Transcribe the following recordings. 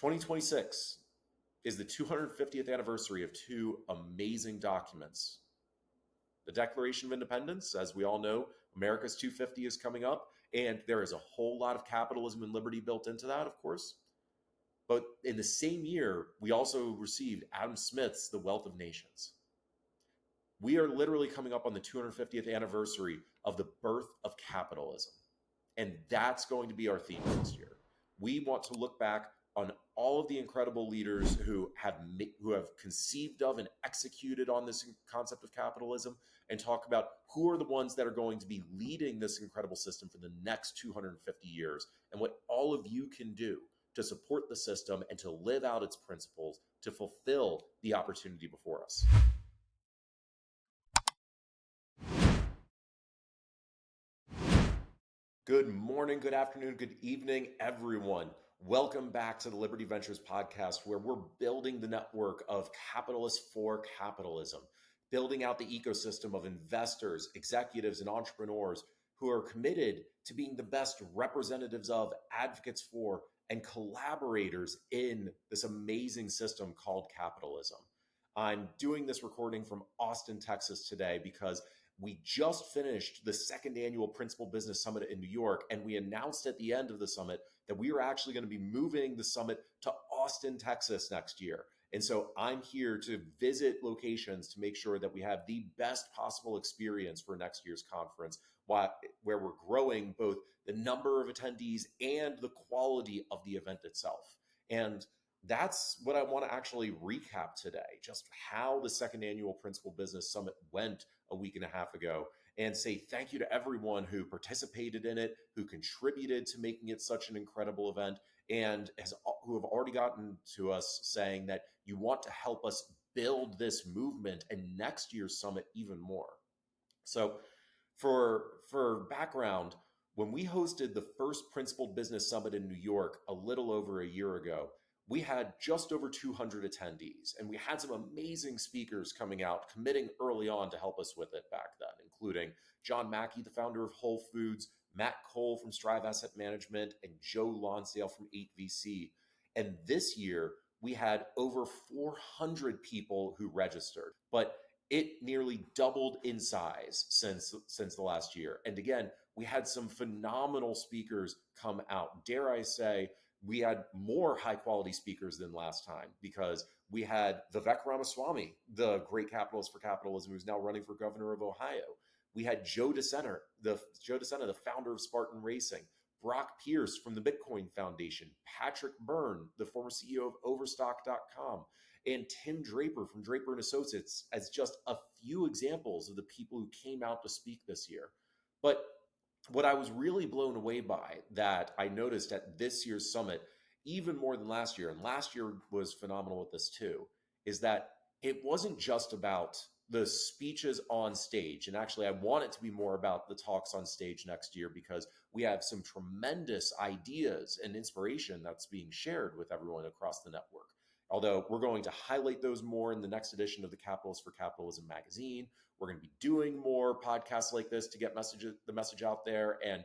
2026 is the 250th anniversary of two amazing documents. The Declaration of Independence, as we all know, America's 250 is coming up, and there is a whole lot of capitalism and liberty built into that, of course. But in the same year, we also received Adam Smith's The Wealth of Nations. We are literally coming up on the 250th anniversary of the birth of capitalism. And that's going to be our theme next year. We want to look back on all of the incredible leaders who have conceived of and executed on this concept of capitalism, and talk about who are the ones that are going to be leading this incredible system for the next 250 years, and what all of you can do to support the system and to live out its principles to fulfill the opportunity before us. Good morning, good afternoon, good evening, everyone. Welcome back to the Liberty Ventures podcast, where we're building the network of capitalists for capitalism, building out the ecosystem of investors, executives, and entrepreneurs who are committed to being the best representatives of, advocates for, and collaborators in this amazing system called capitalism. I'm doing this recording from Austin, Texas today because we just finished the second annual Principal Business Summit in New York, and we announced at the end of the summit that we are actually going to be moving the summit to Austin, Texas next year. And so I'm here to visit locations to make sure that we have the best possible experience for next year's conference, where we're growing both the number of attendees and the quality of the event itself. And that's what I want to actually recap today, just how the second annual Principal Business Summit went a week and a half ago, and say thank you to everyone who participated in it, who contributed to making it such an incredible event, and who have already gotten to us saying that you want to help us build this movement and next year's summit even more. So for background, when we hosted the first Principled Business Summit in New York a little over a year ago, we had just over 200 attendees, and we had some amazing speakers coming out, committing early on to help us with it back then, including John Mackey, the founder of Whole Foods, Matt Cole from Strive Asset Management, and Joe Lonsdale from 8VC. And this year, we had over 400 people who registered, but it nearly doubled in size since the last year. And again, we had some phenomenal speakers come out. Dare I say, we had more high-quality speakers than last time, because we had Vivek Ramaswamy, the great capitalist for capitalism, who's now running for governor of Ohio. We had Joe DeSena, the founder of Spartan Racing, Brock Pierce from the Bitcoin Foundation, Patrick Byrne, the former CEO of Overstock.com, and Tim Draper from Draper & Associates, as just a few examples of the people who came out to speak this year. But what I was really blown away by, that I noticed at this year's summit, even more than last year, and last year was phenomenal with this too, is that it wasn't just about the speeches on stage. And actually, I want it to be more about the talks on stage next year, because we have some tremendous ideas and inspiration that's being shared with everyone across the network. Although we're going to highlight those more in the next edition of the Capitalists for Capitalism magazine. We're going to be doing more podcasts like this to get the message out there, and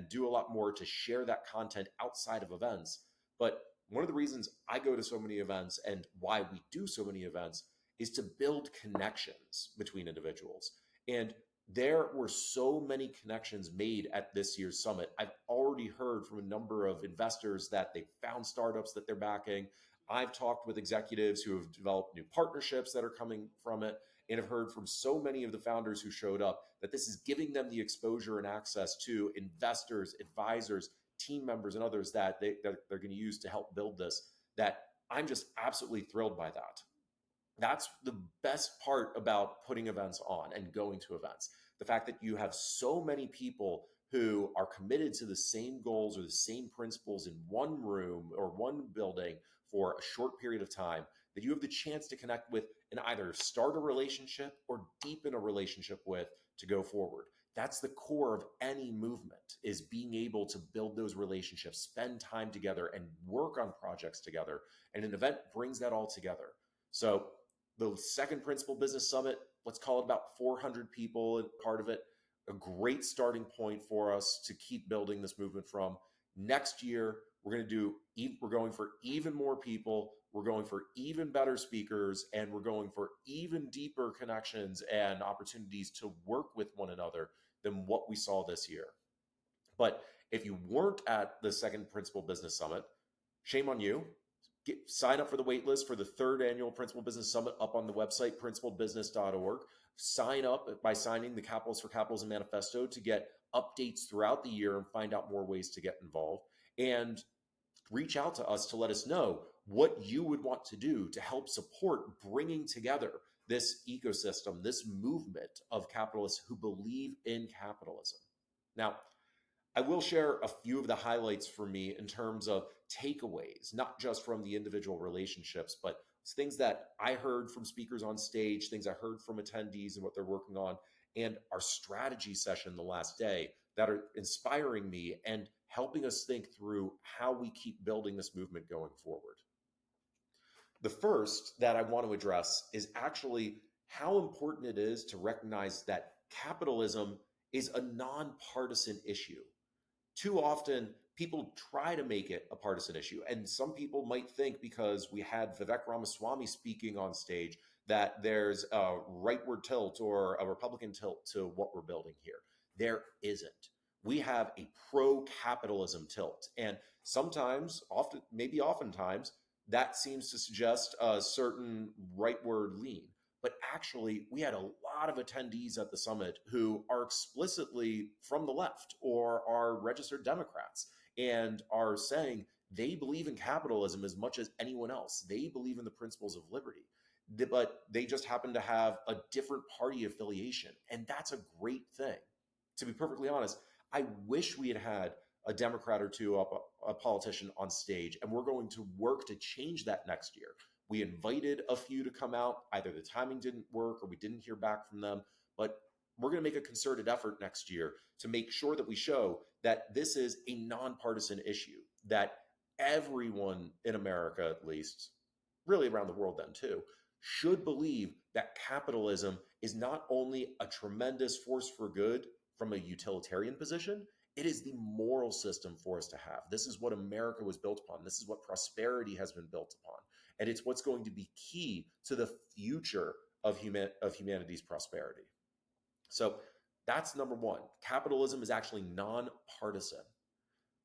do a lot more to share that content outside of events. But one of the reasons I go to so many events, and why we do so many events, is to build connections between individuals. And there were so many connections made at this year's summit. I've already heard from a number of investors that they found startups that they're backing. I've talked with executives who have developed new partnerships that are coming from it, and have heard from so many of the founders who showed up that this is giving them the exposure and access to investors, advisors, team members, and others that they're going to use to help build this, that I'm just absolutely thrilled by that. That's the best part about putting events on and going to events. The fact that you have so many people who are committed to the same goals or the same principles in one room or one building for a short period of time, that you have the chance to connect with and either start a relationship or deepen a relationship with to go forward. That's the core of any movement, is being able to build those relationships, spend time together, and work on projects together. And an event brings that all together. So the second Principal Business Summit, let's call it about 400 people and part of it, a great starting point for us to keep building this movement from. Next year, We're going for even more people. We're going for even better speakers, and we're going for even deeper connections and opportunities to work with one another than what we saw this year. But if you weren't at the second Principal Business Summit, shame on you. Sign up for the wait list for the third annual Principal Business Summit up on the website, principalbusiness.org. Sign up by signing the Capitalists for Capitalism Manifesto to get updates throughout the year and find out more ways to get involved. And reach out to us to let us know what you would want to do to help support bringing together this ecosystem, this movement of capitalists who believe in capitalism. Now, I will share a few of the highlights for me in terms of takeaways, not just from the individual relationships, but things that I heard from speakers on stage, things I heard from attendees and what they're working on, and our strategy session the last day that are inspiring me and helping us think through how we keep building this movement going forward. The first that I want to address is actually how important it is to recognize that capitalism is a nonpartisan issue. Too often, people try to make it a partisan issue. And some people might think because we had Vivek Ramaswamy speaking on stage that there's a rightward tilt or a Republican tilt to what we're building here. There isn't. We have a pro-capitalism tilt. And sometimes, oftentimes, that seems to suggest a certain rightward lean. But actually, we had a lot of attendees at the summit who are explicitly from the left or are registered Democrats and are saying they believe in capitalism as much as anyone else. They believe in the principles of liberty, but they just happen to have a different party affiliation. And that's a great thing. To be perfectly honest, I wish we had had a Democrat or two, a politician on stage, and we're going to work to change that next year. We invited a few to come out. Either the timing didn't work or we didn't hear back from them. But we're going to make a concerted effort next year to make sure that we show that this is a nonpartisan issue, that everyone in America, at least, really around the world then too, should believe that capitalism is not only a tremendous force for good from a utilitarian position, it is the moral system for us to have. This is what America was built upon. This is what prosperity has been built upon. And it's what's going to be key to the future of humanity's prosperity. So that's number one. Capitalism is actually nonpartisan.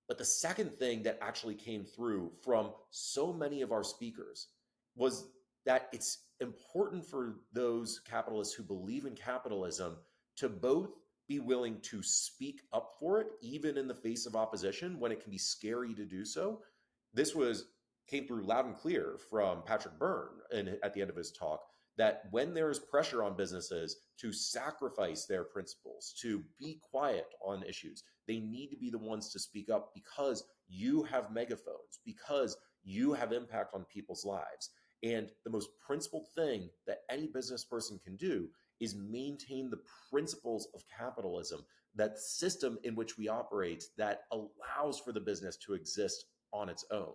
But the second thing that actually came through from so many of our speakers was that it's important for those capitalists who believe in capitalism to both be willing to speak up for it, even in the face of opposition when it can be scary to do so. This came through loud and clear from Patrick Byrne at the end of his talk, that when there is pressure on businesses to sacrifice their principles, to be quiet on issues, they need to be the ones to speak up because you have megaphones, because you have impact on people's lives. And the most principled thing that any business person can do is maintain the principles of capitalism, that system in which we operate that allows for the business to exist on its own.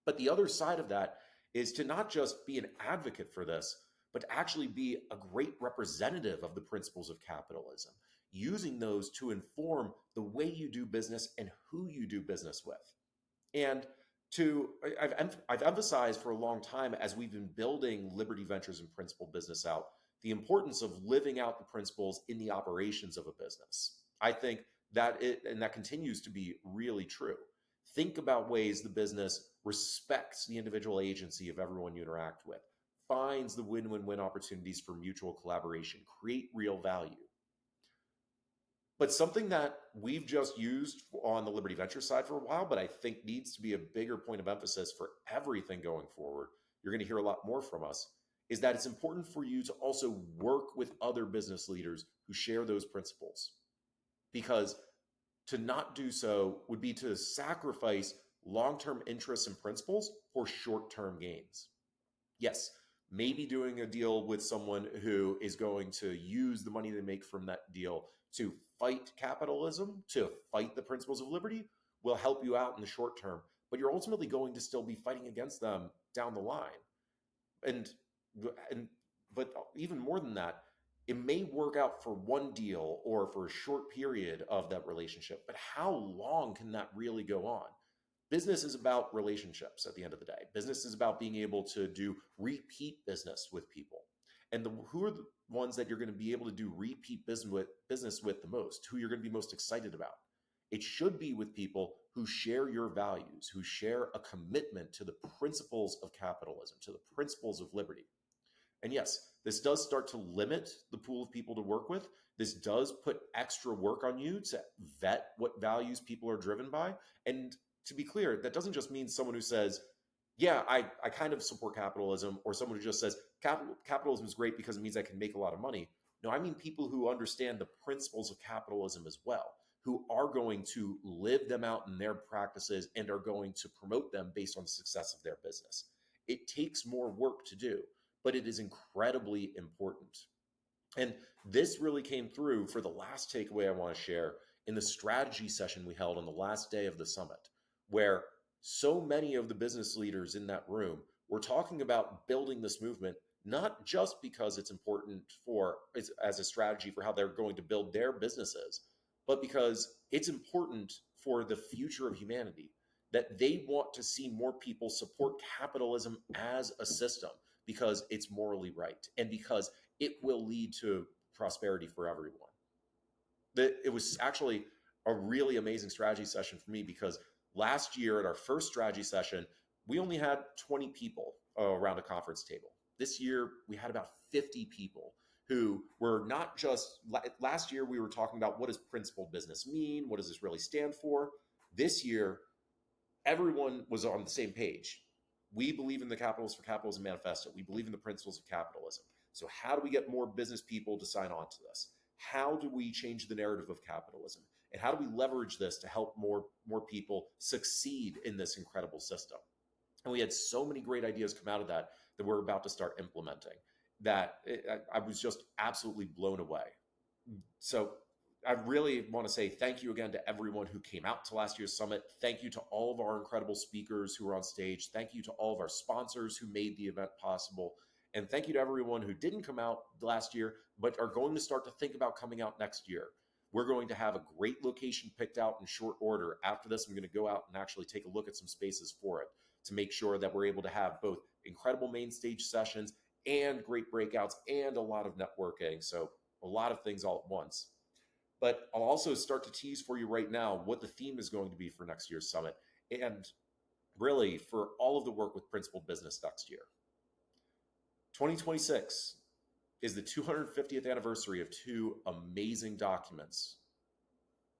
But the other side of that is to not just be an advocate for this, but to actually be a great representative of the principles of capitalism, using those to inform the way you do business and who you do business with. And I've emphasized for a long time as we've been building Liberty Ventures and Principal Business out, the importance of living out the principles in the operations of a business. I think that that continues to be really true. Think about ways the business respects the individual agency of everyone you interact with, finds the win-win-win opportunities for mutual collaboration, create real value. But something that we've just used on the Liberty Venture side for a while, but I think needs to be a bigger point of emphasis for everything going forward, you're going to hear a lot more from us, is that it's important for you to also work with other business leaders who share those principles. Because to not do so would be to sacrifice long-term interests and principles for short-term gains. Yes, maybe doing a deal with someone who is going to use the money they make from that deal to fight capitalism, to fight the principles of liberty, will help you out in the short term, but you're ultimately going to still be fighting against them down the line. But even more than that, it may work out for one deal or for a short period of that relationship, but how long can that really go on? Business is about relationships at the end of the day. Business is about being able to do repeat business with people. And who are the ones that you're going to be able to do repeat business with the most, who you're going to be most excited about? It should be with people who share your values, who share a commitment to the principles of capitalism, to the principles of liberty. And yes, this does start to limit the pool of people to work with. This does put extra work on you to vet what values people are driven by. And to be clear, that doesn't just mean someone who says, yeah, I kind of support capitalism, or someone who just says capitalism is great because it means I can make a lot of money. No, I mean people who understand the principles of capitalism as well, who are going to live them out in their practices and are going to promote them based on the success of their business. It takes more work to do, but it is incredibly important. And this really came through for the last takeaway I want to share in the strategy session we held on the last day of the summit, where so many of the business leaders in that room were talking about building this movement, not just because it's important for as a strategy for how they're going to build their businesses, but because it's important for the future of humanity, that they want to see more people support capitalism as a system because it's morally right and because it will lead to prosperity for everyone. It was actually a really amazing strategy session for me because last year at our first strategy session, we only had 20 people around a conference table. This year, we had about 50 people who were not just, last year, we were talking about what does principled business mean? What does this really stand for? This year, everyone was on the same page. We believe in the Capitalists for Capitalism manifesto. We believe in the principles of capitalism. So how do we get more business people to sign on to this? How do we change the narrative of capitalism? And how do we leverage this to help more people succeed in this incredible system? And we had so many great ideas come out of that we're about to start implementing that I was just absolutely blown away. So I really want to say thank you again to everyone who came out to last year's summit. Thank you to all of our incredible speakers who were on stage. Thank you to all of our sponsors who made the event possible. And thank you to everyone who didn't come out last year, but are going to start to think about coming out next year. We're going to have a great location picked out in short order. After this, I'm going to go out and actually take a look at some spaces for it to make sure that we're able to have both incredible main stage sessions and great breakouts and a lot of networking. So a lot of things all at once. But I'll also start to tease for you right now what the theme is going to be for next year's summit and really for all of the work with principled business next year. 2026 is the 250th anniversary of two amazing documents.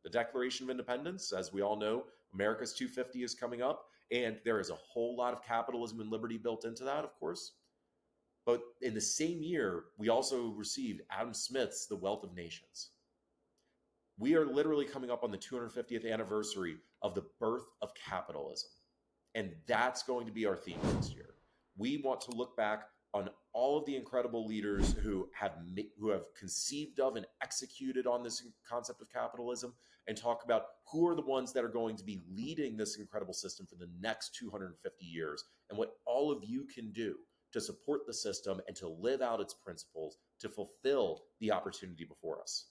The Declaration of Independence, as we all know, America's 250 is coming up, and there is a whole lot of capitalism and liberty built into that, of course. But in the same year, we also received Adam Smith's The Wealth of Nations. We are literally coming up on the 250th anniversary of the birth of capitalism. And that's going to be our theme next year. We want to look back on all of the incredible leaders who have conceived of and executed on this concept of capitalism and talk about who are the ones that are going to be leading this incredible system for the next 250 years and what all of you can do to support the system and to live out its principles to fulfill the opportunity before us.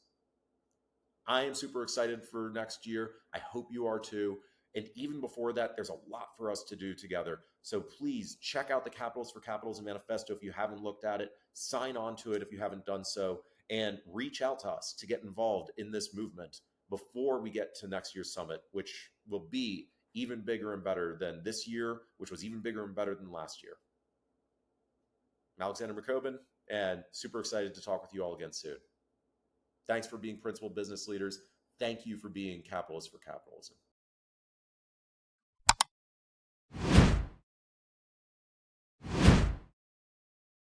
I am super excited for next year. I hope you are too. And even before that, there's a lot for us to do together. So please check out the Capitalists for Capitalism Manifesto if you haven't looked at it. Sign on to it if you haven't done so. And reach out to us to get involved in this movement before we get to next year's summit, which will be even bigger and better than this year, which was even bigger and better than last year. I'm Alexander McCobin, and super excited to talk with you all again soon. Thanks for being principled business leaders. Thank you for being capitalists for capitalism.